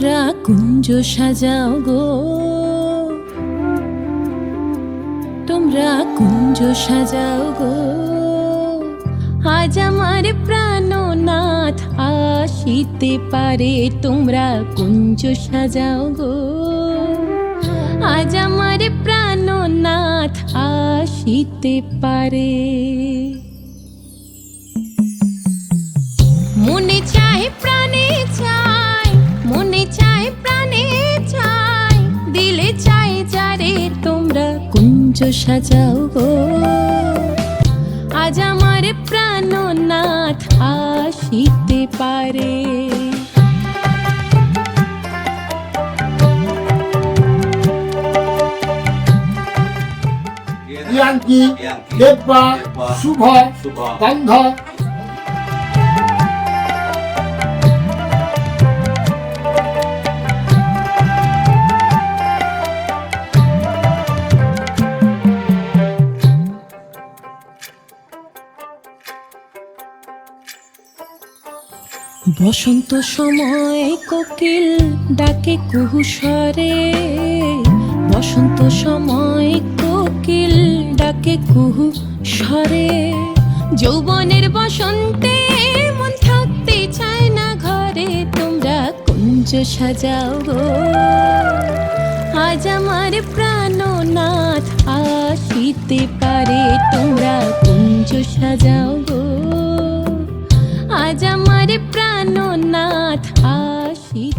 তোমরা কুঞ্জ সাজাও গো, তোমরা কুঞ্জ সাজাও গো, আজ আমার প্রাণনাথ আসিতে পারে। তোমরা কুঞ্জ সাজাও গো, আজ আমার প্রাণনাথ আসিতে পারে। মনে চায় প্রাণে চায়, মনে চায় প্রাণে চায়, দিলে চায় যারে। তোমরা কুঞ্জ সাজাও গো, আজ আমার প্রাণনাথ আসিতে পারে। প্রিয়াঙ্কি, দেব্যা, শুভ, গন্ধ। বসন্ত সময় কোকিল ডাকে কুহু স্বরে, বসন্ত সময় কোকিল ডাকে কুহু স্বরে। যৌবনের বসন্তে মন থাকতে চায় না ঘরে। তোমরা কুঞ্জ সাজাও গো, আজ আমার প্রাণনাথ আসিতে পারে। তোমরা কুঞ্জ সাজাও গো, আজ আমার প্রাণনাথ আসিতে